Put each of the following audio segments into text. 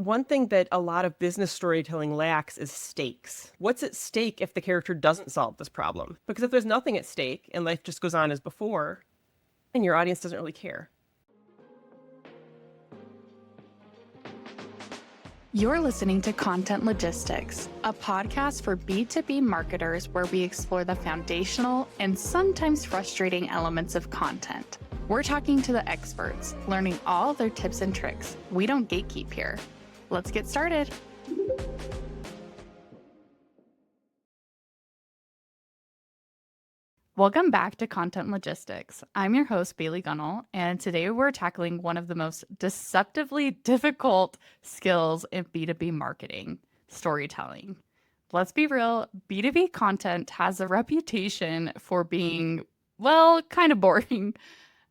One thing that a lot of business storytelling lacks is stakes. What's at stake if the character doesn't solve this problem? Because if there's nothing at stake and life just goes on as before, then your audience doesn't really care. You're listening to Content Logistics, a podcast for B2B marketers where we explore the foundational and sometimes frustrating elements of content. We're talking to the experts, learning all their tips and tricks. We don't gatekeep here. Let's get started. Welcome back to Content Logistics. I'm your host, Bailey Gunnell, and today we're tackling one of the most deceptively difficult skills in B2B marketing, storytelling. Let's be real, B2B content has a reputation for being, kind of boring,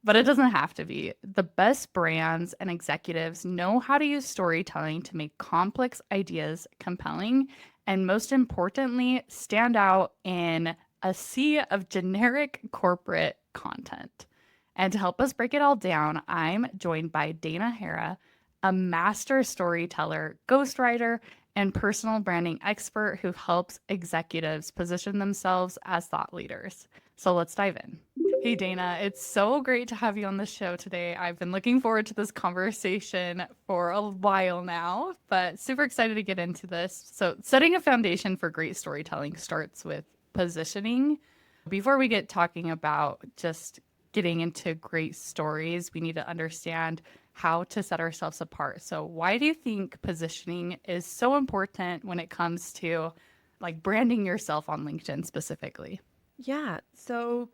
but it doesn't have to be. The best brands and executives know how to use storytelling to make complex ideas compelling, and most importantly, stand out in a sea of generic corporate content. And to help us break it all down, I'm joined by Dana Hara, a master storyteller, ghostwriter, and personal branding expert who helps executives position themselves as thought leaders. So let's dive in. Hey, Dana, it's so great to have you on the show today. I've been looking forward to this conversation for a while now, but super excited to get into this. So setting a foundation for great storytelling starts with positioning. Before we get talking about just getting into great stories, we need to understand how to set ourselves apart. So why do you think positioning is so important when it comes to like branding yourself on LinkedIn specifically? Yeah, so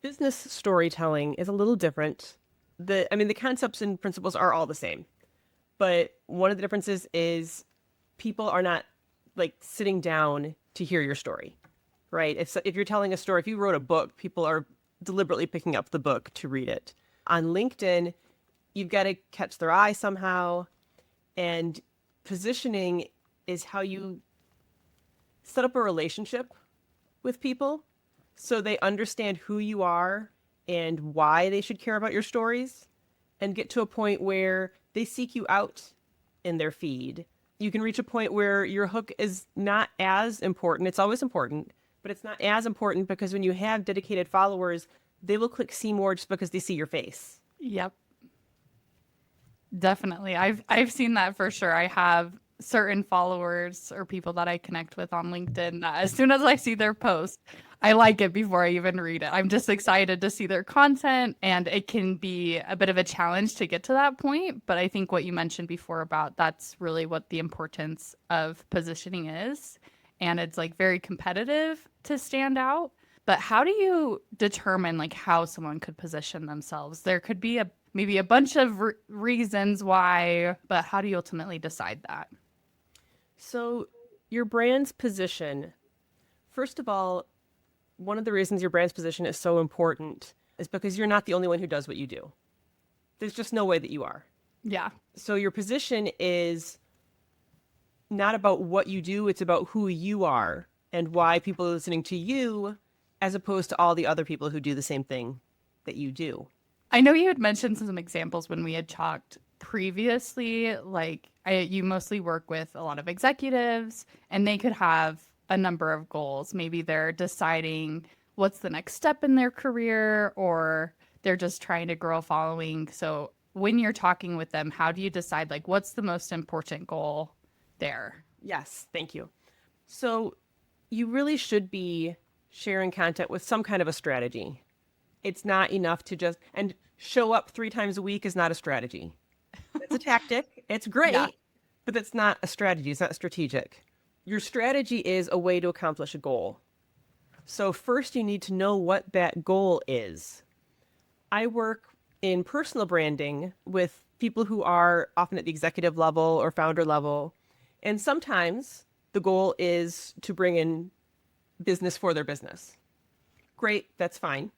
business storytelling is a little different. The concepts and principles are all the same, but one of the differences is people are not like sitting down to hear your story. Right? If you're telling a story, if you wrote a book, people are deliberately picking up the book to read it. On LinkedIn, you've got to catch their eye somehow. And positioning is how you set up a relationship with people so they understand who you are and why they should care about your stories, and get to a point where they seek you out in their feed. You can reach a point where your hook is not as important. It's always important, but it's not as important because when you have dedicated followers, they will click see more just because they see your face. Yep. Definitely. I've seen that for sure. I have certain followers or people that I connect with on LinkedIn. As soon as I see their post, I like it before I even read it. I'm just excited to see their content, and it can be a bit of a challenge to get to that point. But I think what you mentioned before about that's really what the importance of positioning is. And it's like very competitive to stand out. But how do you determine like how someone could position themselves? There could be maybe a bunch of reasons why, but how do you ultimately decide that? So your brand's position, first of all, one of the reasons your brand's position is so important is because you're not the only one who does what you do. There's just no way that you are. Yeah. So your position is not about what you do, it's about who you are and why people are listening to you as opposed to all the other people who do the same thing that you do. I know you had mentioned some examples when we had talked previously, like you mostly work with a lot of executives and they could have a number of goals. Maybe they're deciding what's the next step in their career, or they're just trying to grow a following. So when you're talking with them, how do you decide like what's the most important goal there? Yes, thank you. So you really should be sharing content with some kind of a strategy. It's not enough to just, and show up 3 times a week is not a strategy. It's a tactic. It's great, Yeah. but it's not a strategy. It's not strategic. Your strategy is a way to accomplish a goal. So first you need to know what that goal is. I work in personal branding with people who are often at the executive level or founder level. And sometimes the goal is to bring in business for their business. Great, that's fine.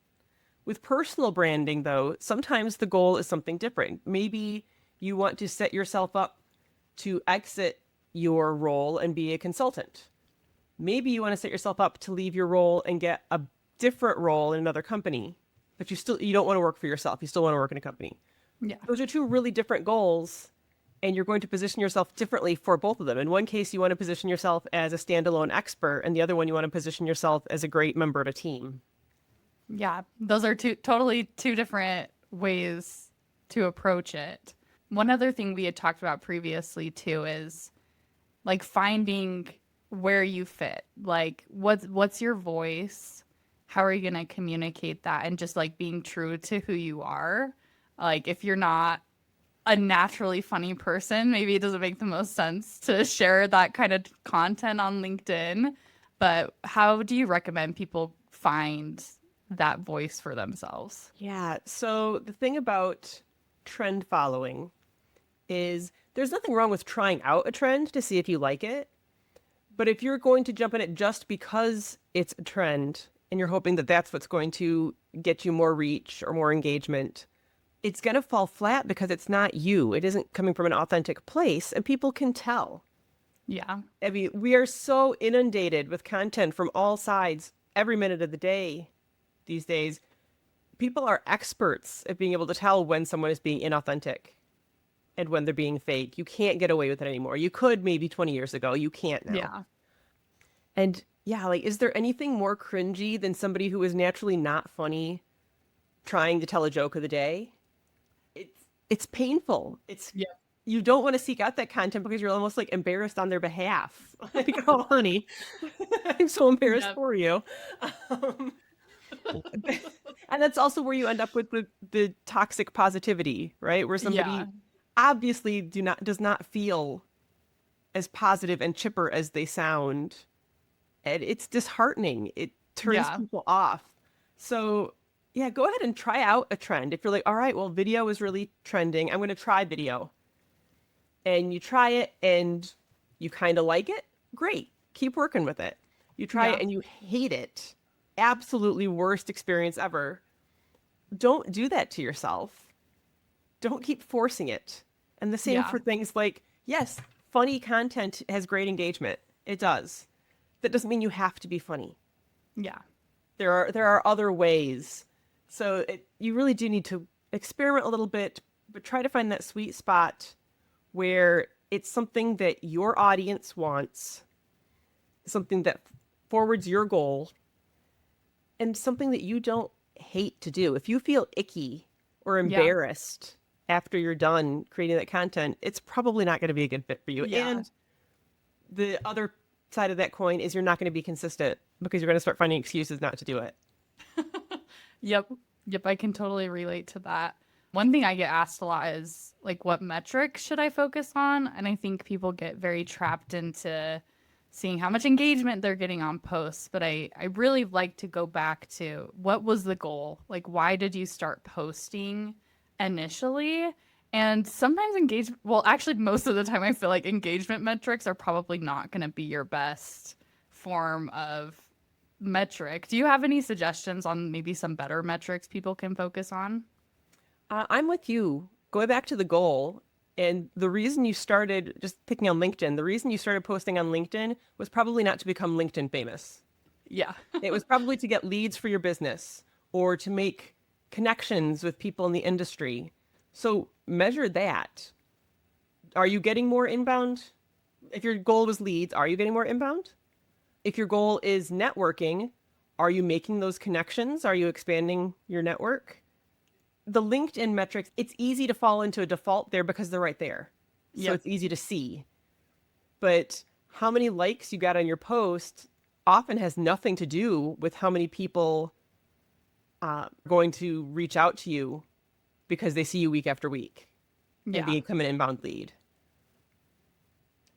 With personal branding, though, sometimes the goal is something different. Maybe you want to set yourself up to exit your role and be a consultant. Maybe you want to set yourself up to leave your role and get a different role in another company, but you don't want to work for yourself. You still want to work in a company. Yeah. Those are 2 really different goals, and you're going to position yourself differently for both of them. In one case, you want to position yourself as a standalone expert, and the other one, you want to position yourself as a great member of a team. Yeah, those are two different ways to approach it. One other thing we had talked about previously too is like finding where you fit. Like what's your voice? How are you going to communicate that and just like being true to who you are? Like if you're not a naturally funny person, maybe it doesn't make the most sense to share that kind of content on LinkedIn. But how do you recommend people find that voice for themselves? Yeah. So the thing about trend following is there's nothing wrong with trying out a trend to see if you like it. But if you're going to jump in it just because it's a trend and you're hoping that that's what's going to get you more reach or more engagement, it's going to fall flat because it's not you. It isn't coming from an authentic place, and people can tell. Yeah. I mean, we are so inundated with content from all sides every minute of the day these days. People are experts at being able to tell when someone is being inauthentic and when they're being fake. You can't get away with it anymore. You could maybe 20 years ago. You can't now. Yeah. And yeah, like, is there anything more cringy than somebody who is naturally not funny trying to tell a joke of the day? It's painful. Yeah. You don't want to seek out that content because you're almost like embarrassed on their behalf. Like, oh, honey, I'm so embarrassed Yep. for you. Um, and that's also where you end up with the toxic positivity, right? Where Yeah. somebody obviously does not feel as positive and chipper as they sound, and it's disheartening. It turns Yeah. people off. So yeah, go ahead and try out a trend. If you're like, all right, well, video is really trending, I'm going to try video. And you try it and you kind of like it, great. Keep working with it. You try it Yeah. and you hate it. Absolutely worst experience ever. Don't do that to yourself. Don't keep forcing it. And the same Yeah. for things like, yes, funny content has great engagement. It does. That doesn't mean you have to be funny. Yeah. There are other ways. So you really do need to experiment a little bit, but try to find that sweet spot where it's something that your audience wants, something that forwards your goal, and something that you don't hate to do. If you feel icky or Yeah. embarrassed after you're done creating that content, it's probably not going to be a good fit for you. Yeah. And the other side of that coin is you're not going to be consistent because you're going to start finding excuses not to do it. Yep. Yep. I can totally relate to that. One thing I get asked a lot is like, what metrics should I focus on? And I think people get very trapped into seeing how much engagement they're getting on posts. But I really like to go back to what was the goal? Like, why did you start posting initially? And sometimes well, actually, most of the time, I feel like engagement metrics are probably not going to be your best form of metric. Do you have any suggestions on maybe some better metrics people can focus on? I'm with you. Going back to the goal, and the reason you started just picking on LinkedIn, the reason you started posting on LinkedIn was probably not to become LinkedIn famous. Yeah. It was probably to get leads for your business or to make connections with people in the industry. So measure that. Are you getting more inbound? If your goal was leads, are you getting more inbound? If your goal is networking, are you making those connections? Are you expanding your network? The LinkedIn metrics, it's easy to fall into a default there because they're right there. So Yep. it's easy to see. But how many likes you got on your post often has nothing to do with how many people going to reach out to you because they see you week after week and Yeah. become an inbound lead.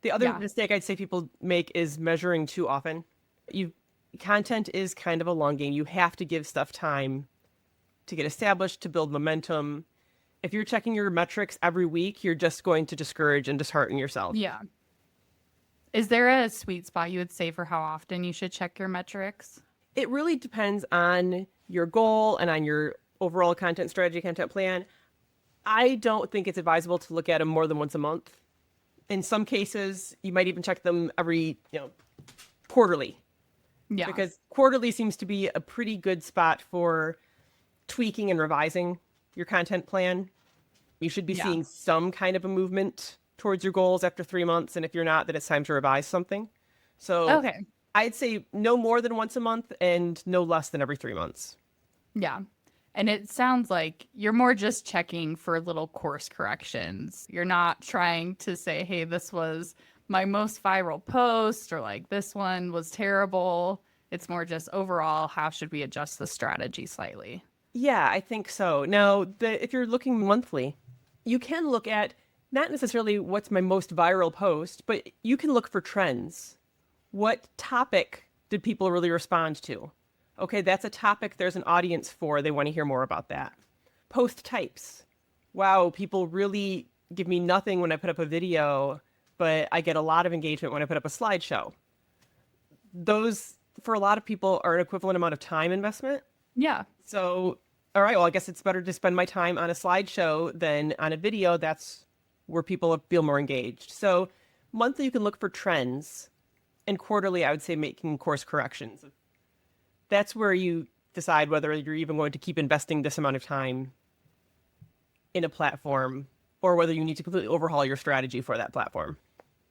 The other Yeah. mistake I'd say people make is measuring too often. You Content is kind of a long game. You have to give stuff time to get established, to build momentum. If you're checking your metrics every week, you're just going to discourage and dishearten yourself. Yeah. Is there a sweet spot you would say for how often you should check your metrics? It really depends on your goal and on your overall content strategy, content plan. I don't think it's advisable to look at them more than once a month. In some cases, you might even check them every, quarterly, Yeah. because quarterly seems to be a pretty good spot for tweaking and revising your content plan. You should be Yeah. seeing some kind of a movement towards your goals after 3 months. And if you're not, then it's time to revise something. So Okay. I'd say no more than once a month and no less than every 3 months. Yeah. And it sounds like you're more just checking for little course corrections. You're not trying to say, hey, this was my most viral post or like this one was terrible. It's more just overall, how should we adjust the strategy slightly? Yeah, I think so. Now, if you're looking monthly, you can look at not necessarily what's my most viral post, but you can look for trends. What topic did people really respond to? Okay, that's a topic there's an audience for. They want to hear more about that. Post types. Wow, people really give me nothing when I put up a video, but I get a lot of engagement when I put up a slideshow. Those, for a lot of people, are an equivalent amount of time investment. Yeah. So, all right, well, I guess it's better to spend my time on a slideshow than on a video. That's where people feel more engaged. So, monthly, you can look for trends, and quarterly, I would say making course corrections. That's where you decide whether you're even going to keep investing this amount of time in a platform or whether you need to completely overhaul your strategy for that platform.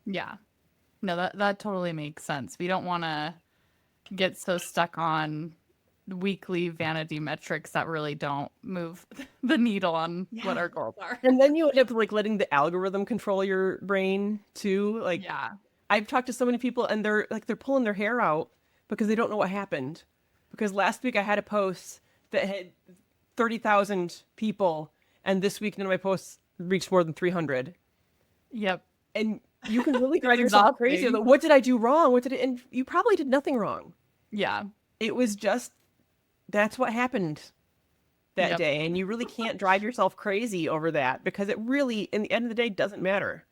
Yeah. No, that totally makes sense. We don't want to get so stuck on weekly vanity metrics that really don't move the needle on what our goals are. And then you end up like letting the algorithm control your brain too. Like Yeah. I've talked to so many people and they're pulling their hair out because they don't know what happened. Because last week I had a post that had 30,000 people and this week none of my posts reached more than 300. Yep. And you can really It's drive yourself crazy. exhausting. Like, what did I do wrong? And you probably did nothing wrong. Yeah. It was just that's what happened that Yep. day. And you really can't drive yourself crazy over that because it really, in the end of the day, doesn't matter.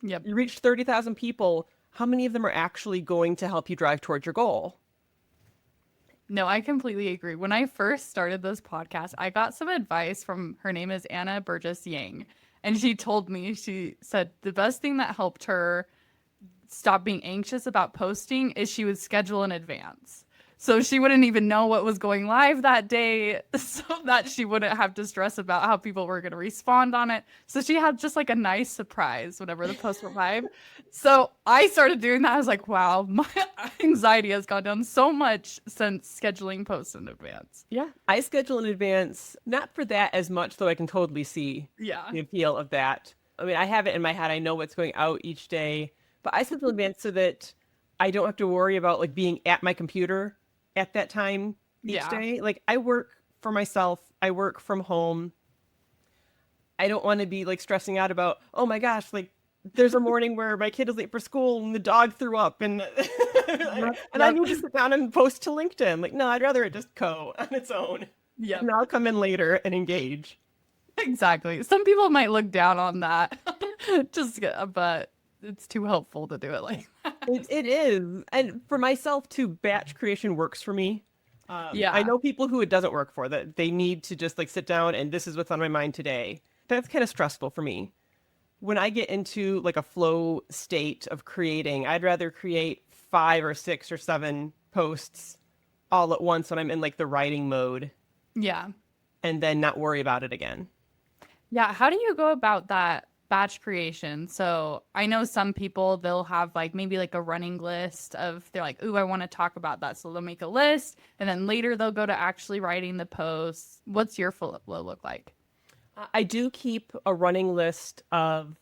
Yep. You reached 30,000 people. How many of them are actually going to help you drive towards your goal? No, I completely agree. When I first started this podcast, I got some advice from her name is Anna Burgess Yang. And she told me, she said the best thing that helped her stop being anxious about posting is she would schedule in advance. So she wouldn't even know what was going live that day so that she wouldn't have to stress about how people were going to respond on it. So she had just like a nice surprise whenever the post went live. So I started doing that. I was like, wow, my anxiety has gone down so much since scheduling posts in advance. Yeah. I schedule in advance, not for that as much, though I can totally see Yeah. the appeal of that. I mean, I have it in my head. I know what's going out each day, but I schedule in advance so that I don't have to worry about like being at my computer at that time each Yeah. day. Like I work for myself. I work from home. I don't want to be like stressing out about, oh my gosh, like there's a morning where my kid is late for school and the dog threw up and Yep. and I Yep. need to sit down and post to LinkedIn. Like, no, I'd rather it just go on its own. Yep. And I'll come in later and engage. Exactly. Some people might look down on that. Just, but it's too helpful to do it like that. It is. And for myself too, batch creation works for me. I Yeah. know people who it doesn't work for, that they need to just like sit down and this is what's on my mind today. That's kind of stressful for me. When I get into like a flow state of creating, I'd rather create 5 or 6 or 7 posts all at once when I'm in like the writing mode Yeah. and then not worry about it again. Yeah. How do you go about that batch creation? So I know some people, they'll have like maybe like a running list of, they're like, ooh, I want to talk about that. So they'll make a list and then later they'll go to actually writing the posts. What's your flow look like? I do keep a running list of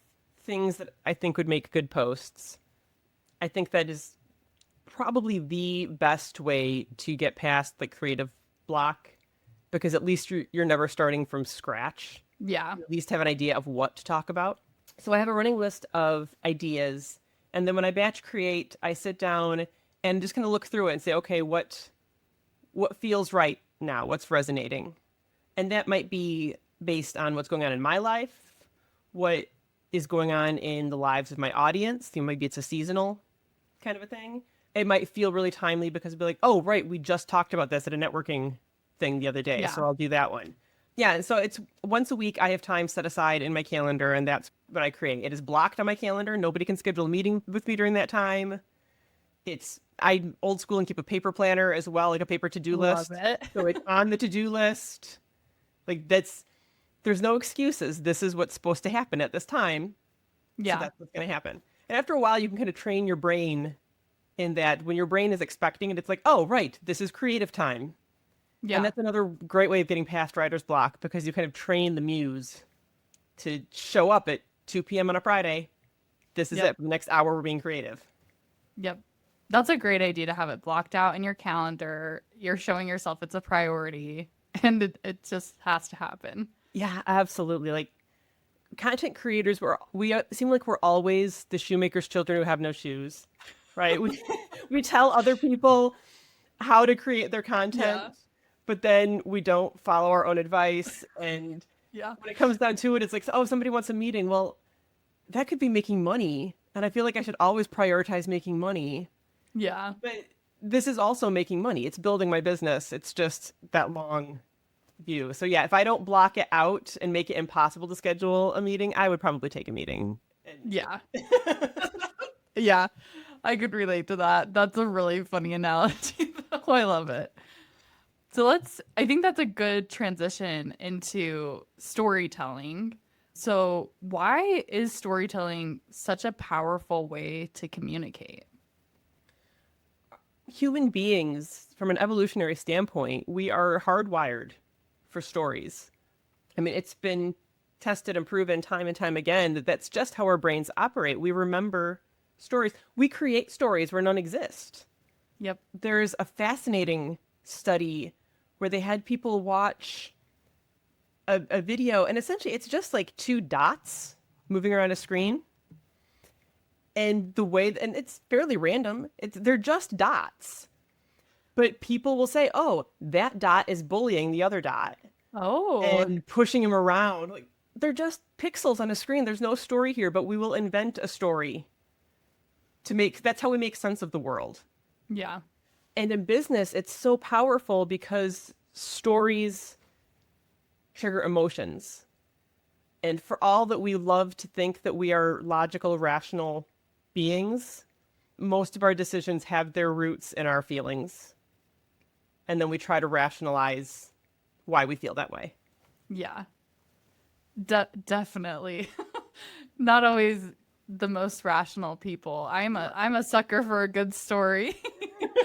things that I think would make good posts. I think that is probably the best way to get past the creative block because at least you're never starting from scratch. Yeah. You at least have an idea of what to talk about. So I have a running list of ideas. And then when I batch create, I sit down and just kind of look through it and say, okay, what feels right now? What's resonating? And that might be based on what's going on in my life, what is going on in the lives of my audience. You know, maybe it's a seasonal kind of a thing. It might feel really timely because it'd be like, oh, right, we just talked about this at a networking thing the other day, Yeah. so I'll do that one. Yeah, and so it's once a week I have time set aside in my calendar, and that's what I create. It is blocked on my calendar. Nobody can schedule a meeting with me during that time. I'm old school and keep a paper planner as well, like a paper to-do Love list. it. So it's on the to-do list. Like there's no excuses. This is what's supposed to happen at this time. So Yeah. that's what's going to happen. And after a while, you can kind of train your brain in that when your brain is expecting it, it's like, oh, right, this is creative time. And Yeah. that's another great way of getting past writer's block because you kind of train the muse to show up at 2 p.m. on a Friday. This is Yep. it. For the next hour, we're being creative. Yep. That's a great idea to have it blocked out in your calendar. You're showing yourself it's a priority and it just has to happen. Yeah, absolutely. Like content creators, we seem like we're always the shoemaker's children who have no shoes, right? We tell other people how to create their content, Yeah. but then we don't follow our own advice. And Yeah. when it comes down to it, it's like, oh, somebody wants a meeting. Well, that could be making money. And I feel like I should always prioritize making money. Yeah. But this is also making money. It's building my business. It's just that long view. So yeah, if I don't block it out and make it impossible to schedule a meeting, I would probably take a meeting. And Yeah. Yeah. I could relate to that. That's a really funny analogy, though. I love it. So I think that's a good transition into storytelling. So, why is storytelling such a powerful way to communicate? human beings, from an evolutionary standpoint, we are hardwired for stories. I mean, it's been tested and proven time and time again that that's just how our brains operate. We remember stories. We create stories where none exist. Yep. There's a fascinating study where they had people watch a video, and essentially it's just like two dots moving around a screen. And and it's fairly random. They're just dots. But people will say, "Oh, that dot is bullying the other dot Oh, and pushing him around." Like they're just pixels on a screen. There's no story here, but we will invent a story to make that's how we make sense of the world. yeah. And in business, it's so powerful because stories trigger emotions. And for all that we love to think that we are logical, rational beings, most of our decisions have their roots in our feelings. And then we try to rationalize why we feel that way. Yeah. Definitely. Not always the most rational people. I'm a sucker for a good story.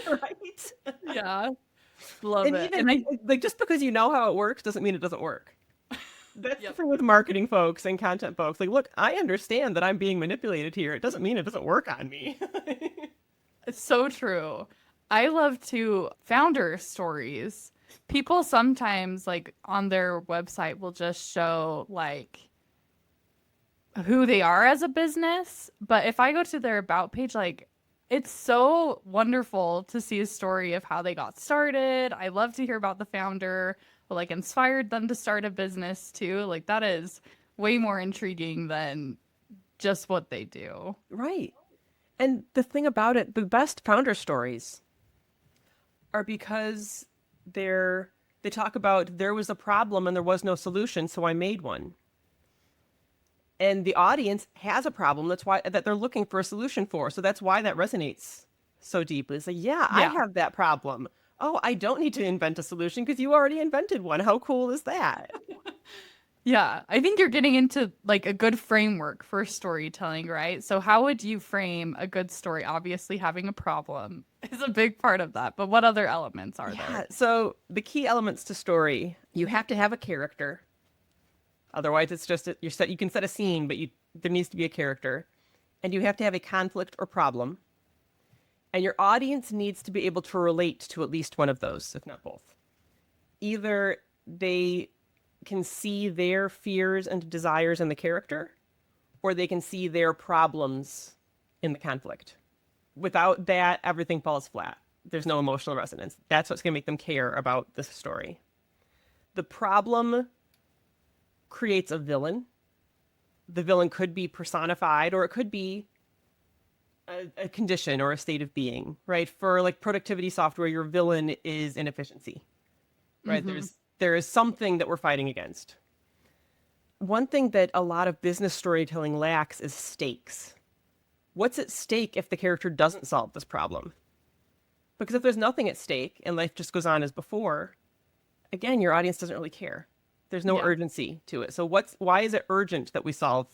Right? Yeah. Love And it. even And I like just because you know how it works doesn't mean it doesn't work. That's the Yep. thing with marketing folks and content folks. Like, look, I understand that I'm being manipulated here. It doesn't mean it doesn't work on me. It's so true. I love to founder stories. People sometimes like on their website will just show like who they are as a business, but if I go to their about page like it's so wonderful to see a story of how they got started. I love to hear about the founder, what like inspired them to start a business too. Like that is way more intriguing than just what they do. Right. And the thing about it, the best founder stories are because they talk about there was a problem and there was no solution, so I made one. And the audience has a problem that they're looking for a solution for. So that's why that resonates so deeply. It's like, yeah, I Yeah. have that problem. Oh, I don't need to invent a solution because you already invented one. How cool is that? Yeah, I think you're getting into like a good framework for storytelling, right? So how would you frame a good story? Obviously, having a problem is a big part of that, but what other elements are there? Yeah. So the key elements to story, you have to have a character. Otherwise, it's just you can set a scene, but there needs to be a character, and you have to have a conflict or problem, and your audience needs to be able to relate to at least one of those, if not both. Either they can see their fears and desires in the character, or they can see their problems in the conflict. Without that, everything falls flat. There's no emotional resonance. That's what's going to make them care about this story. The problem creates a villain. The villain could be personified, or it could be a condition or a state of being, right? For like productivity software, your villain is inefficiency, right? Mm-hmm. There is something that we're fighting against. One thing that a lot of business storytelling lacks is stakes. What's at stake if the character doesn't solve this problem? Because if there's nothing at stake and life just goes on as before, again, your audience doesn't really care. There's no Yeah. urgency to it. So why is it urgent that we solve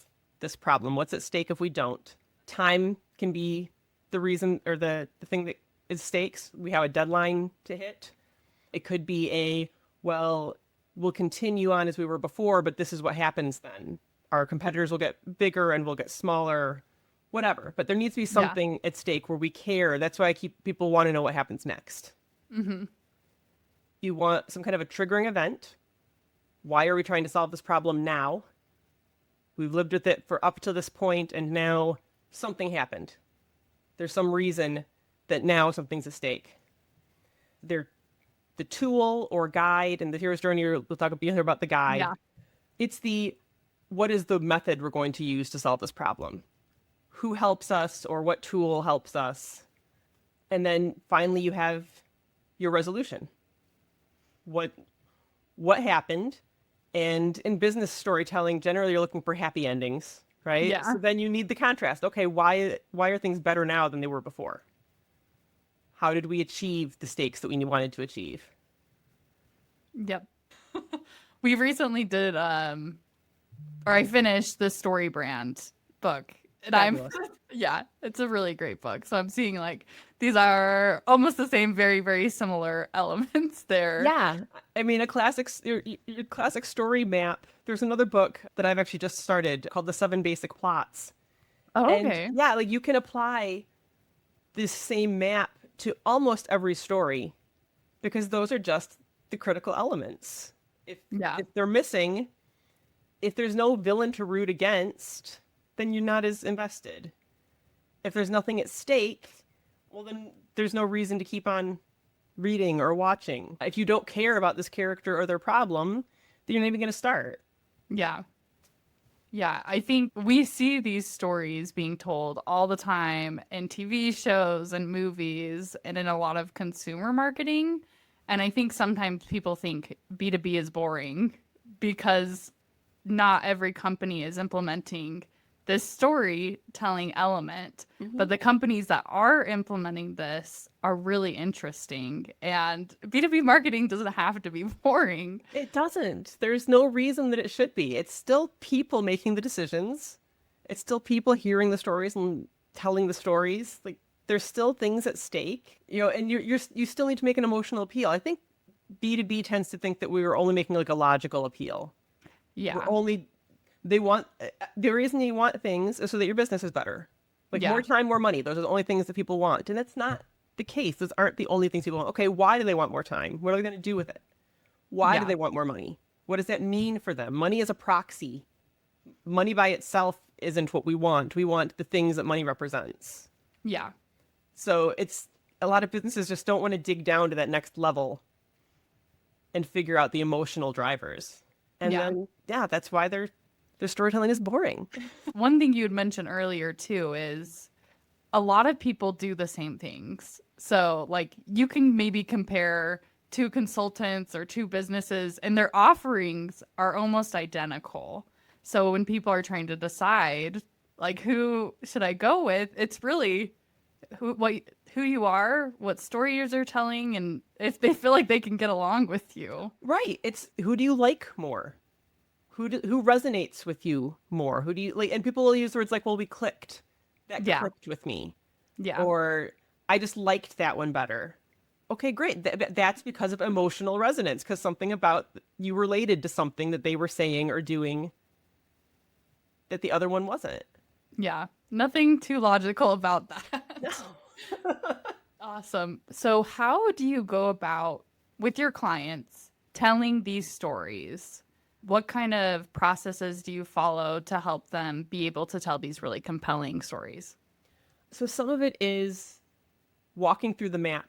this problem? What's at stake if we don't? Time can be the reason or the thing that is stakes. We have a deadline to hit. It could be well, we'll continue on as we were before, but this is what happens then. Our competitors will get bigger and we'll get smaller, whatever. But there needs to be Yeah. something at stake where we care. That's why people want to know what happens next. Mm-hmm. You want some kind of a triggering event. Why are we trying to solve this problem now? We've lived with it for up to this point, and now something happened. There's some reason that now something's at stake. They're the tool or guide, and the hero's journey, we'll talk a bit about the guide. Yeah. It's what is the method we're going to use to solve this problem? Who helps us or what tool helps us? And then finally you have your resolution. What happened? And in business storytelling, generally you're looking for happy endings, right? Yeah. So then you need the contrast. Okay, why are things better now than they were before? How did we achieve the stakes that we wanted to achieve? Yep. We recently did or I finished the Story Brand book. And Fabulous. yeah, it's a really great book. So I'm seeing like these are almost the same, very, very similar elements there. Yeah, I mean, your classic story map. There's another book that I've actually just started called The Seven Basic Plots. Oh, And okay. yeah, like you can apply this same map to almost every story because those are just the critical elements. Yeah. If they're missing, if there's no villain to root against, then you're not as invested. If there's nothing at stake, well, then there's no reason to keep on reading or watching. If you don't care about this character or their problem, then you're not even going to start. Yeah. Yeah, I think we see these stories being told all the time in TV shows and movies and in a lot of consumer marketing. And I think sometimes people think B2B is boring because not every company is implementing this storytelling element. But the companies that are implementing this are really interesting. And B2B marketing doesn't have to be boring. It doesn't. There's no reason that it should be. It's still people making the decisions. It's still people hearing the stories and telling the stories. Like there's still things at stake, and you still need to make an emotional appeal. I think B2B tends to think that we were only making like a logical appeal. Yeah. The reason you want things is so that your business is better. Like Yeah. more time, more money. Those are the only things that people want. And that's not the case. Those aren't the only things people want. Okay, why do they want more time? What are they going to do with it? Why do Yeah. they want more money? What does that mean for them? Money is a proxy. Money by itself isn't what we want. We want the things that money represents. Yeah. So it's a lot of businesses just don't want to dig down to that next level and figure out the emotional drivers. And Yeah. then, yeah, that's why their storytelling is boring. One thing you had mentioned earlier too is a lot of people do the same things. So like you can maybe compare two consultants or two businesses and their offerings are almost identical. So when people are trying to decide like who should I go with, it's really who you are, what stories you're telling, and if they feel like they can get along with you. Right. It's who do you like more? Who resonates with you more? Who do you like? And people will use words like, well, we clicked. That Yeah. clicked with me. Yeah. Or I just liked that one better. Okay, great. That's because of emotional resonance, because something about you related to something that they were saying or doing that the other one wasn't. Yeah. Nothing too logical about that. No. Awesome. So, how do you go about with your clients telling these stories? What kind of processes do you follow to help them be able to tell these really compelling stories? So some of it is walking through the map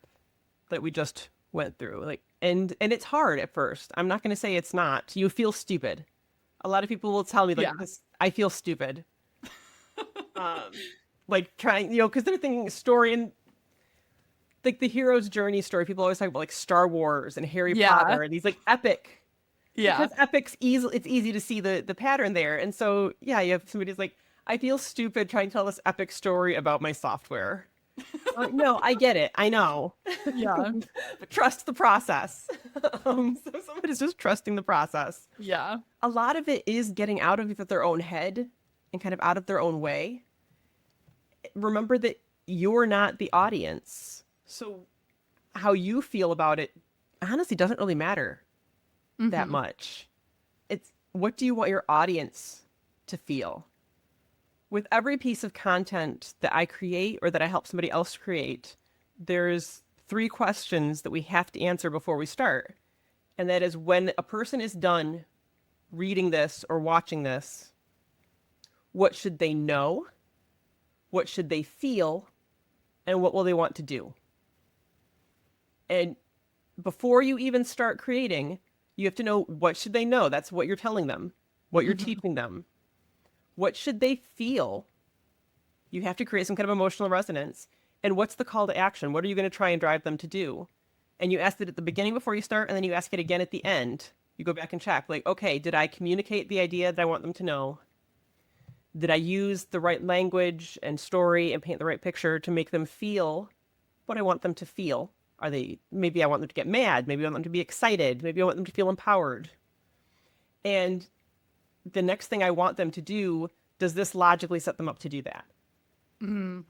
that we just went through. And it's hard at first. I'm not going to say it's not. You feel stupid. A lot of people will tell me Yeah. I feel stupid. Like trying, because they're thinking story and like the hero's journey story. People always talk about like Star Wars and Harry Yeah. Potter and these like epic. Yeah. Because it's easy to see the pattern there. And so, yeah, you have somebody who's like, I feel stupid trying to tell this epic story about my software. No, I get it. I know. Yeah. But trust the process. So somebody's just trusting the process. Yeah. A lot of it is getting out of their own head and kind of out of their own way, remember that you're not the audience. So how you feel about it honestly doesn't really matter that Mm-hmm. much. It's what do you want your audience to feel? With every piece of content that I create or that I help somebody else create, there's three questions that we have to answer before we start. And that is when a person is done reading this or watching this, what should they know? What should they feel? And what will they want to do? And before you even start creating, you have to know what should they know? That's what you're telling them, what you're Mm-hmm. teaching them. What should they feel? You have to create some kind of emotional resonance. And what's the call to action? What are you going to try and drive them to do? And you ask it at the beginning before you start, and then you ask it again at the end. You go back and check, like, okay, did I communicate the idea that I want them to know? Did I use the right language and story and paint the right picture to make them feel what I want them to feel? Are they, maybe I want them to get mad. Maybe I want them to be excited. Maybe I want them to feel empowered. And the next thing I want them to do, does this logically set them up to do that? Mm-hmm.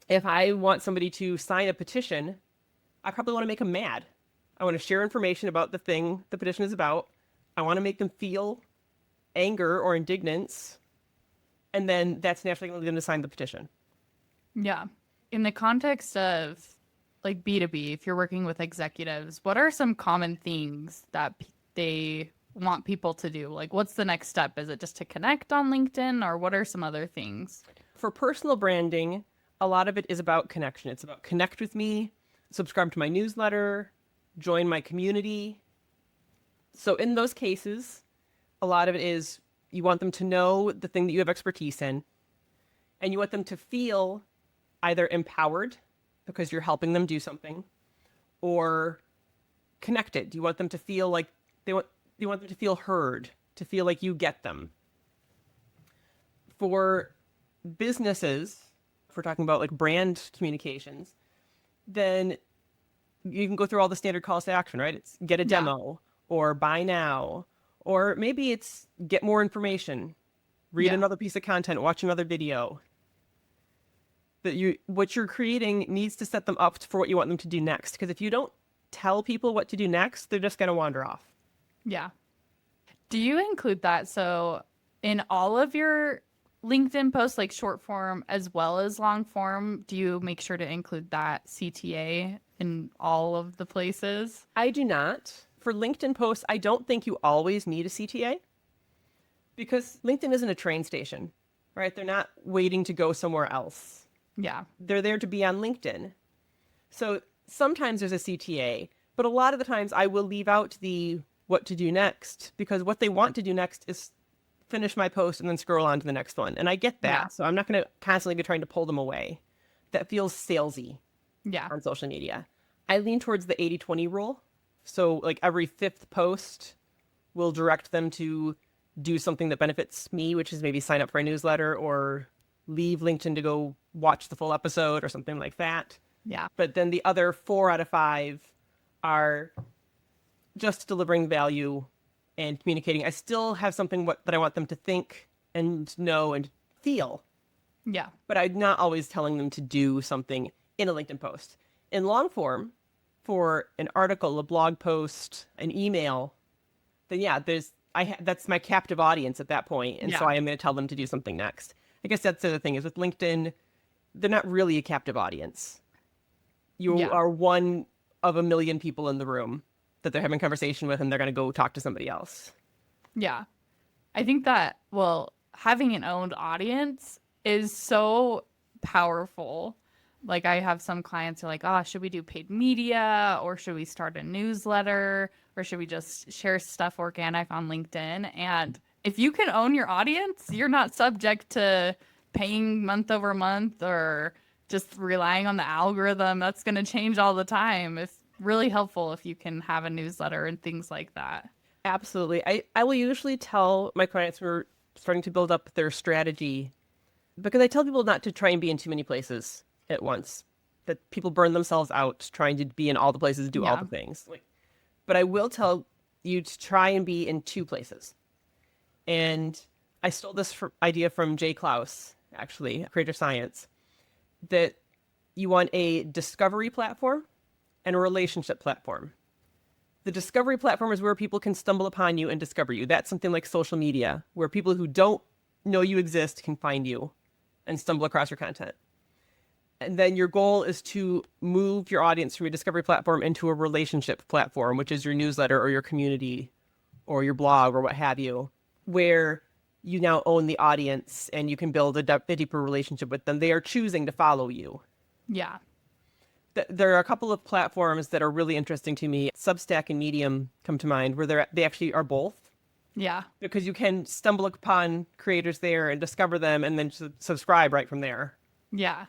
If I want somebody to sign a petition, I probably want to make them mad. I want to share information about the thing the petition is about. I want to make them feel anger or indignance. And then that's naturally going to lead them to sign the petition. Yeah. In the context of like B2B, if you're working with executives, what are some common things that they want people to do? Like, what's the next step? Is it just to connect on LinkedIn, or what are some other things? For personal branding, a lot of it is about connection. It's about connect with me, subscribe to my newsletter, join my community. So in those cases, a lot of it is you want them to know the thing that you have expertise in, and you want them to feel either empowered because you're helping them do something, or connected. You want them to feel like you want them to feel heard, to feel like you get them. For businesses, if we're talking about like brand communications, then you can go through all the standard calls to action, right? It's get a Yeah. demo or buy now, or maybe it's get more information, read Yeah. another piece of content, watch another video. That you what you're creating needs to set them up for what you want them to do next. Because if you don't tell people what to do next, they're just going to wander off. Yeah. Do you include that? So, in all of your LinkedIn posts, like short form as well as long form, do you make sure to include that CTA in all of the places? I do not. For LinkedIn posts, I don't think you always need a CTA because LinkedIn isn't a train station, right? They're not waiting to go somewhere else. Yeah. They're there to be on LinkedIn. So sometimes there's a CTA, but a lot of the times I will leave out the what to do next because what they want to do next is finish my post and then scroll on to the next one. And I get Yeah. that. So I'm not going to constantly be trying to pull them away. That feels salesy Yeah. on social media. I lean towards the 80-20 rule. So like every fifth post will direct them to do something that benefits me, which is maybe sign up for a newsletter or leave LinkedIn to go watch the full episode or something like that. Yeah. But then the other 4 out of 5 are just delivering value and communicating. I still have something that I want them to think and know and feel, Yeah. but I'm not always telling them to do something in a LinkedIn post. In long form, for an article, a blog post, an email, then yeah, that's my captive audience at that point, and so Yeah. I am going to tell them to do something next. I guess that's the other thing is with LinkedIn, they're not really a captive audience. You Yeah. are one of a million people in the room that they're having a conversation with, and they're going to go talk to somebody else. Yeah. I think that, well, having an owned audience is so powerful. Like, I have some clients who are like, oh, should we do paid media or should we start a newsletter or should we just share stuff organic on LinkedIn? And if you can own your audience, you're not subject to paying month over month or just relying on the algorithm. That's going to change all the time. It's really helpful if you can have a newsletter and things like that. Absolutely. I will usually tell my clients who are starting to build up their strategy because I tell people not to try and be in too many places at once. That people burn themselves out trying to be in all the places, do all Yeah. the things. But I will tell you to try and be in 2 places. And I stole this idea from Jay Klaus, actually, Creator Science, that you want a discovery platform and a relationship platform. The discovery platform is where people can stumble upon you and discover you. That's something like social media, where people who don't know you exist can find you and stumble across your content. And then your goal is to move your audience from a discovery platform into a relationship platform, which is your newsletter or your community or your blog or what have you, where you now own the audience and you can build a deeper relationship with them. They are choosing to follow you. Yeah. There are a couple of platforms that are really interesting to me. Substack and Medium come to mind, where they actually are both, Yeah. because you can stumble upon creators there and discover them and then subscribe right from there. Yeah.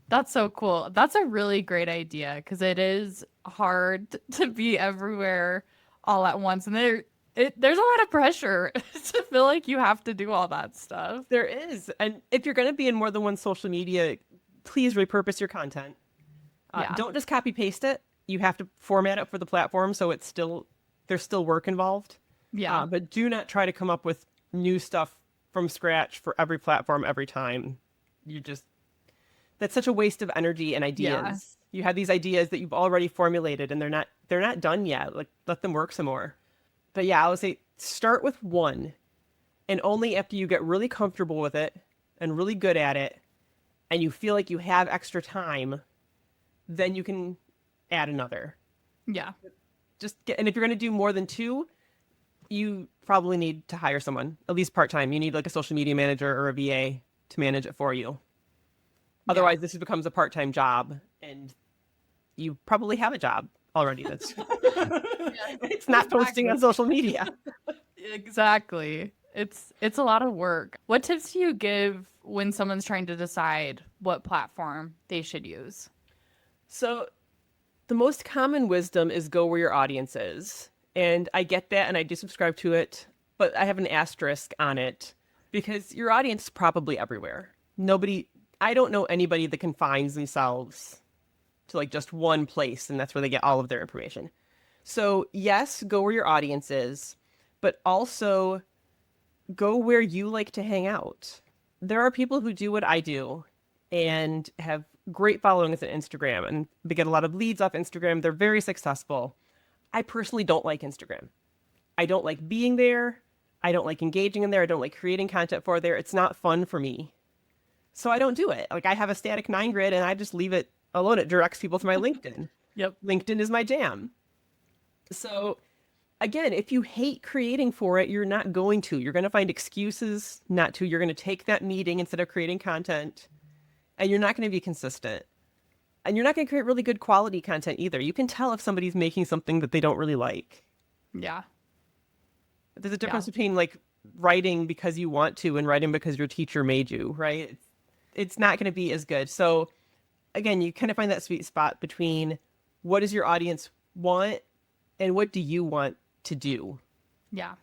That's so cool. That's a really great idea because it is hard to be everywhere all at once. And there's a lot of pressure to feel like you have to do all that stuff. There is. And if you're going to be in more than one social media, please repurpose your content. Yeah. Don't just copy paste it. You have to format it for the platform so there's still work involved. Yeah. But do not try to come up with new stuff from scratch for every platform every time. That's such a waste of energy and ideas. Yeah. You have these ideas that you've already formulated and they're not done yet. Like, let them work some more. But yeah, I would say start with one, and only after you get really comfortable with it and really good at it and you feel like you have extra time, then you can add another. Yeah. And if you're going to do more than two, you probably need to hire someone, at least part-time. You need like a social media manager or a VA to manage it for you. Otherwise, this becomes a part-time job, and you probably have a job already. It's not posting on social media. Exactly. It's a lot of work. What tips do you give when someone's trying to decide what platform they should use? So the most common wisdom is go where your audience is. And I get that, and I do subscribe to it, but I have an asterisk on it because your audience is probably everywhere. I don't know anybody that confines themselves to like just one place, and that's where they get all of their information. So yes, go where your audience is, but also go where you like to hang out. There are people who do what I do and have great followings on Instagram, and they get a lot of leads off Instagram. They're very successful. I personally don't like Instagram. I don't like being there. I don't like engaging in there. I don't like creating content for there. It's not fun for me. So I don't do it. Like, I have a static 9 grid and I just leave it alone. It directs people to my LinkedIn. Yep. LinkedIn is my jam. So again, if you hate creating for it, you're not going to. You're going to find excuses not to. You're going to take that meeting instead of creating content, and you're not going to be consistent. And you're not going to create really good quality content either. You can tell if somebody's making something that they don't really like. Yeah. There's a difference between like writing because you want to and writing because your teacher made you, right? It's not going to be as good. So again, you kind of find that sweet spot between what does your audience want and what do you want to do? Yeah.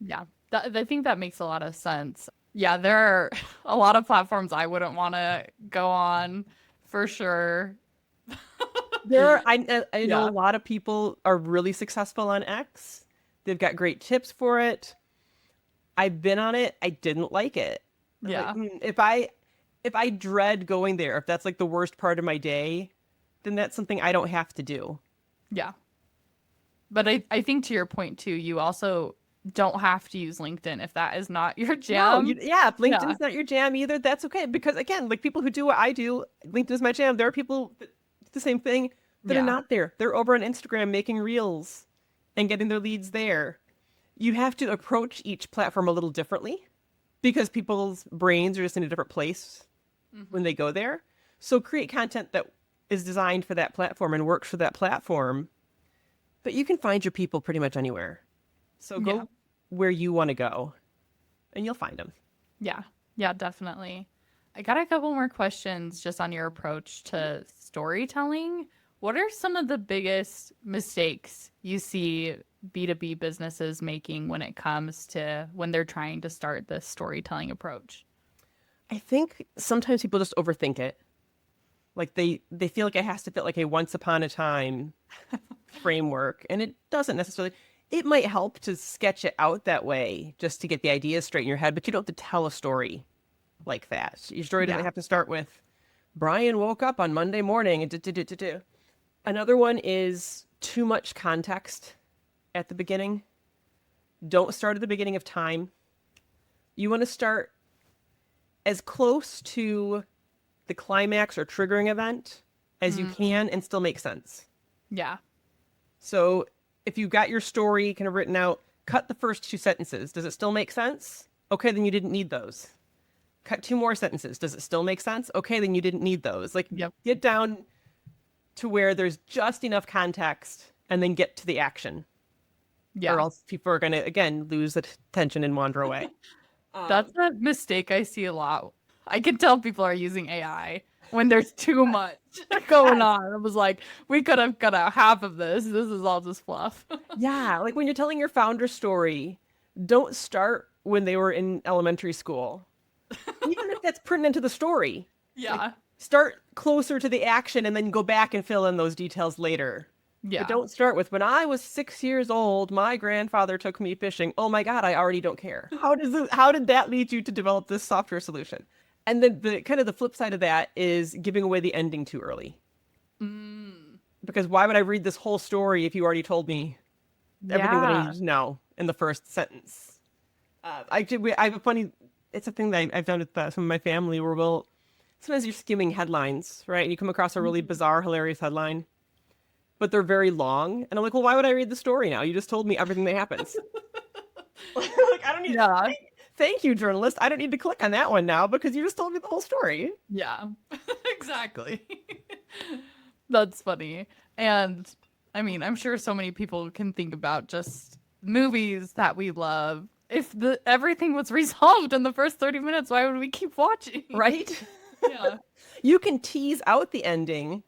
Yeah. I think that makes a lot of sense. Yeah, there are a lot of platforms I wouldn't want to go on for sure. I know a lot of people are really successful on X. They've got great tips for it. I've been on it. I didn't like it. Yeah. Like, if I dread going there, if that's like the worst part of my day, then that's something I don't have to do. Yeah. But I think to your point too, you also don't have to use LinkedIn if that is not your jam. No, if LinkedIn's not your jam either, that's okay. Because again, like people who do what I do, LinkedIn is my jam. There are people that do the same thing that are not there. They're over on Instagram making reels and getting their leads there. You have to approach each platform a little differently because people's brains are just in a different place when they go there. So create content that is designed for that platform and works for that platform. But you can find your people pretty much anywhere. So go where you want to go and you'll find them. Yeah. Yeah, definitely. I got a couple more questions just on your approach to storytelling. What are some of the biggest mistakes you see B2B businesses making when it comes to when they're trying to start this storytelling approach? I think sometimes people just overthink it. Like they feel like it has to fit like a once upon a time framework, and it doesn't necessarily. it might help to sketch it out that way just to get the ideas straight in your head, but you don't have to tell a story like that. Your story doesn't Yeah. have to start with Brian woke up on Monday morning and do. Another one is too much context at the beginning. Don't start at the beginning of time. You want to start as close to the climax or triggering event as you Mm, can and still make sense. yeah. So if you got your story kind of written out, cut the first 2 sentences. Does it still make sense? Okay, then you didn't need those. Cut 2 more sentences. Does it still make sense? Okay, then you didn't need those. Like, Yep. get down to where there's just enough context and then get to the action. Or Yeah. else people are going to, again, lose attention and wander away. That's a mistake I see a lot. I can tell people are using AI when there's too much going Yes. on. I was like, we could have cut out half of this. This is all just fluff. Yeah. Like when you're telling your founder story, don't start when they were in elementary school. Even if that's printed into the story. Like, Yeah. start closer to the action and then go back and fill in those details later. But Yeah. don't start with when I was 6 years old, my grandfather took me fishing. Oh my God, I already don't care. How did that lead you to develop this software solution? And then the kind of the flip side of that is giving away the ending too early. Mm. Because why would I read this whole story if you already told me everything that I Yeah. needed to know in the first sentence? I have a funny. It's a thing that I've done with some of my family where sometimes you're skimming headlines, right? And you come across a really Mhm. bizarre, hilarious headline, but they're very long. And I'm like, well, why would I read the story now? You just told me everything that happens. Like, I don't need. Yeah. Thank you, journalist. I don't need to click on that one now because you just told me the whole story. Yeah. Exactly. That's funny. And I mean, I'm sure so many people can think about just movies that we love. If the everything was resolved in the first 30 minutes, why would we keep watching? Right? Yeah. You can tease out the ending,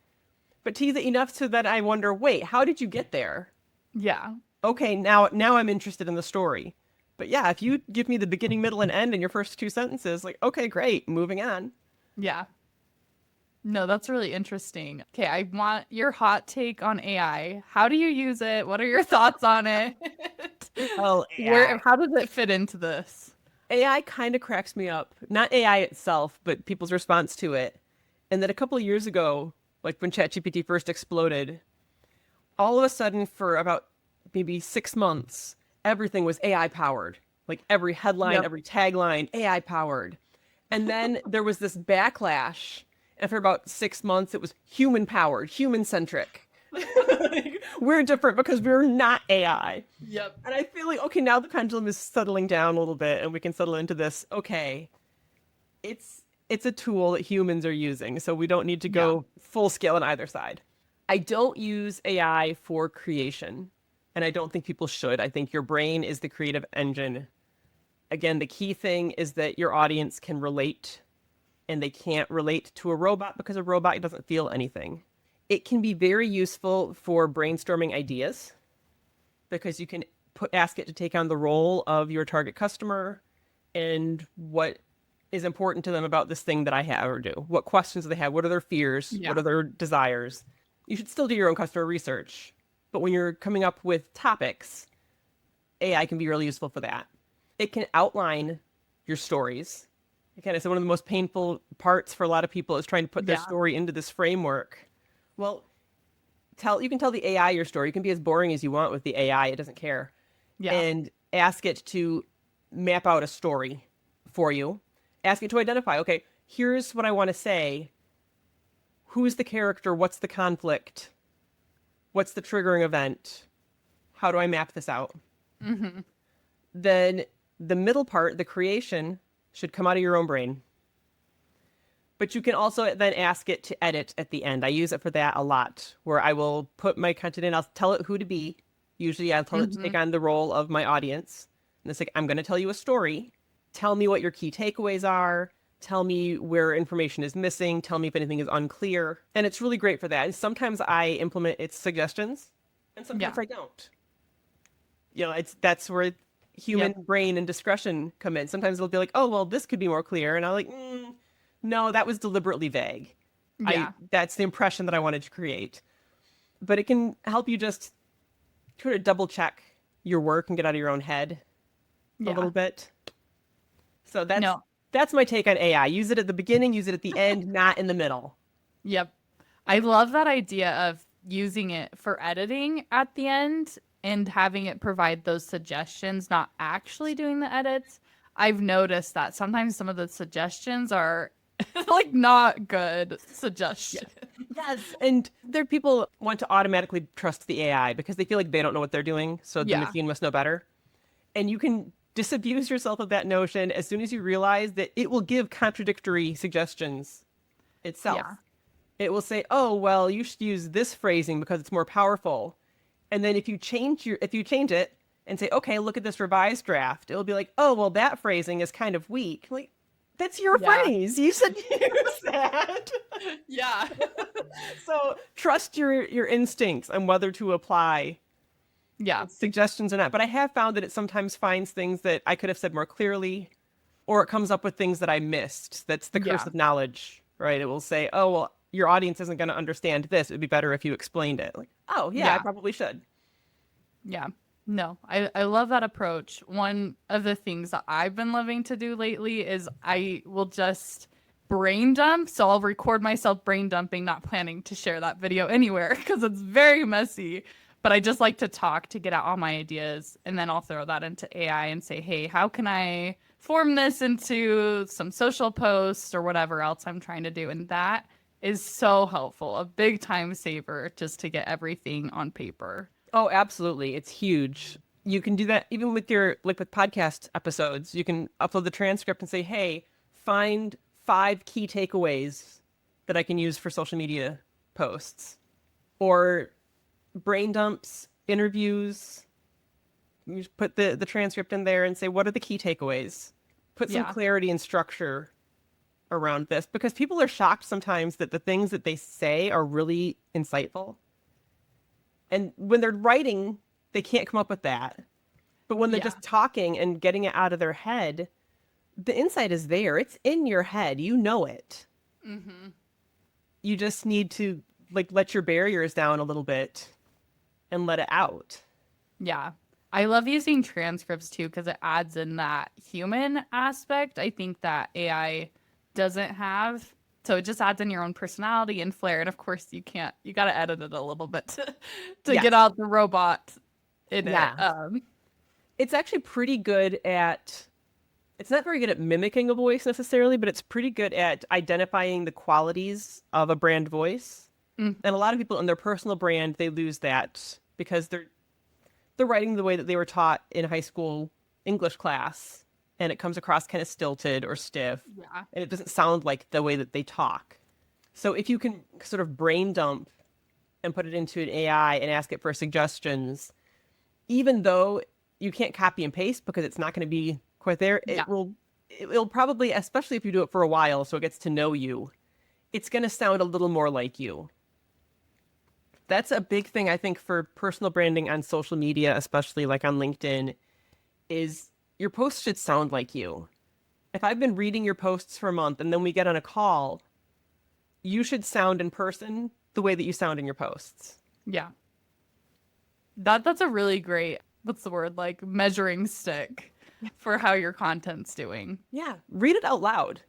but tease it enough so that I wonder, wait, how did you get there? Yeah. Okay, now I'm interested in the story. But yeah, if you give me the beginning, middle, and end in your first 2 sentences, like, okay, great, moving on. Yeah. No, that's really interesting. Okay, I want your hot take on AI. How do you use it? What are your thoughts on it? Well, Where AI. how does it fit into this? AI kind of cracks me up. Not AI itself, but people's response to it. And then a couple of years ago, like when ChatGPT first exploded, all of a sudden for about maybe 6 months, everything was AI powered. Like every headline, Yep. every tagline, AI powered. And then there was this backlash. And for about 6 months, it was human powered, human centric. We're different because we're not AI. Yep. And I feel like, okay, now the pendulum is settling down a little bit and we can settle into this. Okay, it's a tool that humans are using, so we don't need to Yeah. go full scale on either side. I don't use AI for creation, and I don't think people should. I think your brain is the creative engine. Again, the key thing is that your audience can relate, and they can't relate to a robot because a robot doesn't feel anything. It can be very useful for brainstorming ideas because you can ask it to take on the role of your target customer and what is important to them about this thing that I have or do. What questions do they have? What are their fears? What Yeah. are their desires? You should still do your own customer research. But when you're coming up with topics, AI can be really useful for that. It can outline your stories. Again, it's one of the most painful parts for a lot of people is trying to put their Yeah. story into this framework. Well, you can tell the AI your story. You can be as boring as you want with the AI. It doesn't care. Yeah. And ask it to map out a story for you. Ask it to identify, okay, here's what I want to say. Who's the character? What's the conflict? What's the triggering event? How do I map this out? Hmm. Then the middle part, the creation, should come out of your own brain. But you can also then ask it to edit at the end. I use it for that a lot, where I will put my content in. I'll tell it who to be. Usually, I'll tell it to Hmm. take on the role of my audience. And it's like, I'm going to tell you a story. Tell me what your key takeaways are. Tell me where information is missing. Tell me if anything is unclear. And it's really great for that. And sometimes I implement its suggestions, and Yeah. sometimes I don't. That's where human Yep. brain and discretion come in. Sometimes it'll be like, oh, well, this could be more clear. And I'm like, no, that was deliberately vague. Yeah. That's the impression that I wanted to create. But it can help you just sort of double check your work and get out of your own head a little Yeah. bit. So No. that's my take on AI. Use it at the beginning, use it at the end, not in the middle. Yep. I love that idea of using it for editing at the end and having it provide those suggestions, not actually doing the edits. I've noticed that sometimes some of the suggestions are like not good Yeah. suggestions. Yes. And there are people who want to automatically trust the AI because they feel like they don't know what they're doing, so the Yeah. machine must know better. And you can disabuse yourself of that notion as soon as you realize that it will give contradictory suggestions itself. Yeah. It will say, "Oh, well, you should use this phrasing because it's more powerful." And then if you change it and say, "Okay, look at this revised draft," it'll be like, "Oh, well, that phrasing is kind of weak." Like, that's your Yeah. phrase. You said use that. Yeah. So trust your instincts on whether to apply Yeah. suggestions or not. But I have found that it sometimes finds things that I could have said more clearly, or it comes up with things that I missed. That's the curse Yeah. of knowledge, right? It will say, "Oh, well, your audience isn't going to understand this. It'd be better if you explained it." Like, oh, yeah, I Yeah. probably should. Yeah. No, I love that approach. One of the things that I've been loving to do lately is I will just brain dump. So I'll record myself brain dumping, not planning to share that video anywhere because it's very messy. But I just like to talk to get out all my ideas. And then I'll throw that into AI and say, hey, how can I form this into some social posts or whatever else I'm trying to do? And that is so helpful, a big time saver just to get everything on paper. Oh, absolutely. It's huge. You can do that even with your like with podcast episodes. You can upload the transcript and say, "Hey, find 5 key takeaways that I can use for social media posts." Or brain dumps, interviews. You just put the transcript in there and say, "What are the key takeaways?" Put some Yeah. clarity and structure around this because people are shocked sometimes that the things that they say are really insightful. And when they're writing, they can't come up with that. But when they're Yeah. just talking and getting it out of their head, the insight is there. It's in your head. You know it. Mm-hmm. You just need to like let your barriers down a little bit and let it out. Yeah. I love using transcripts too because it adds in that human aspect. I think that AI doesn't have. So it just adds in your own personality and flair. And of course, you got to edit it a little bit to get Yes. out the robot in it. Yeah. It's actually pretty good at it's not very good at mimicking a voice necessarily, but it's pretty good at identifying the qualities of a brand voice. Mm, And a lot of people in their personal brand, they lose that because they're writing the way that they were taught in high school English class, and it comes across kind of stilted or stiff, yeah. and it doesn't sound like the way that they talk. So if you can sort of brain dump and put it into an AI and ask it for suggestions, even though you can't copy and paste because it's not going to be quite there, Yeah. it'll probably, especially if you do it for a while, so it gets to know you, it's going to sound a little more like you. That's a big thing I think for personal branding on social media, especially like on LinkedIn, is your posts should sound like you. If I've been reading your posts for a month and then we get on a call, you should sound in person the way that you sound in your posts. Yeah. That's a really great, what's the word, like measuring stick for how your content's doing. Yeah, read it out loud.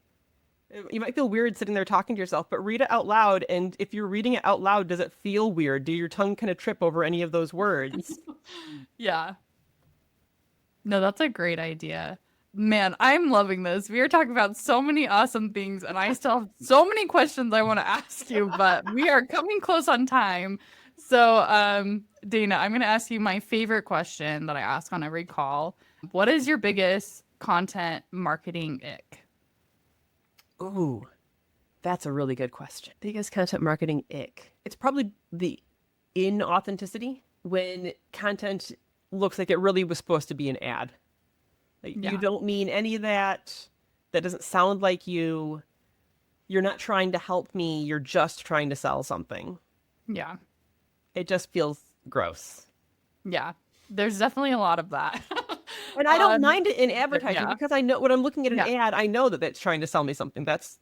You might feel weird sitting there talking to yourself, but read it out loud. And if you're reading it out loud, does it feel weird? Do your tongue kind of trip over any of those words? Yeah. No, that's a great idea. Man, I'm loving this. We are talking about so many awesome things, and I still have so many questions I want to ask you, but we are coming close on time. So, Dana, I'm going to ask you my favorite question that I ask on every call. What is your biggest content marketing ick? Ooh, that's a really good question. Biggest content marketing ick. It's probably the inauthenticity when content looks like it really was supposed to be an ad. Like, you Yeah. don't mean any of that. That doesn't sound like you. You're not trying to help me. You're just trying to sell something. Yeah. It just feels gross. Yeah. There's definitely a lot of that. And I don't Um, mind it in but advertising yeah. because I know when I'm looking at an Yeah. ad, I know that it's trying to sell me something. That's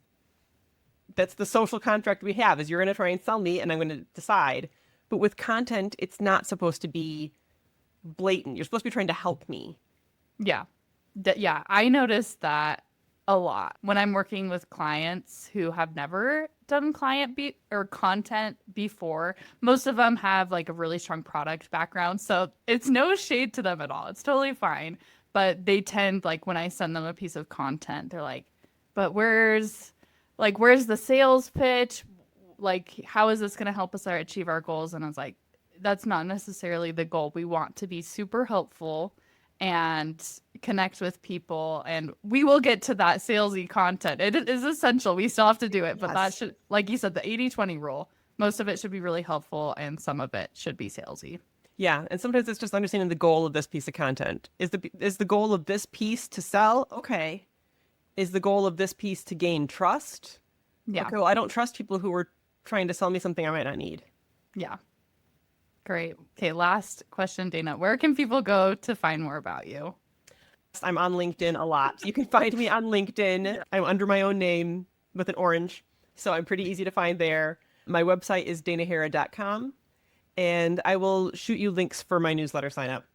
the social contract we have is you're going to try and sell me and I'm going to decide. But with content, it's not supposed to be blatant. You're supposed to be trying to help me. Yeah. Yeah, I noticed that a lot when I'm working with clients who have never done or content before. Most of them have like a really strong product background, so it's no shade to them at all. It's totally fine. But they tend, like, when I send them a piece of content, they're like, "But where's the sales pitch? Like, how is this going to help us achieve our goals?" And I was like, that's not necessarily the goal. We want to be super helpful and connect with people, and we will get to that salesy content. It is essential. We still have to do it, but that Yes. should, like you said, the 80-20 rule. Most of it should be really helpful and some of it should be salesy. Yeah, and sometimes it's just understanding the goal of this piece of content. Is the goal of this piece to sell? Okay. Is the goal of this piece to gain trust? Yeah. Okay, well, I don't trust people who are trying to sell me something I might not need. Yeah. Great. Okay, last question, Dana. Where can people go to find more about you? I'm on LinkedIn a lot. You can find me on LinkedIn. I'm under my own name with an orange, so I'm pretty easy to find there. My website is danahara.com, and I will shoot you links for my newsletter sign up.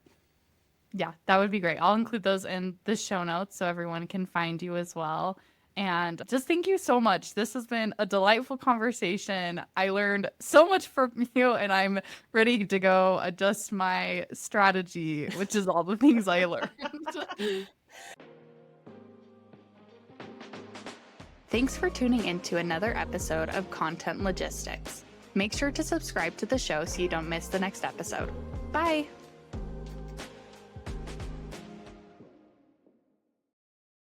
Yeah, that would be great. I'll include those in the show notes so everyone can find you as well. And just thank you so much. This has been a delightful conversation. I learned so much from you, and I'm ready to go adjust my strategy, which is all the things I learned. Thanks for tuning in to another episode of Content Logistics. Make sure to subscribe to the show so you don't miss the next episode. Bye.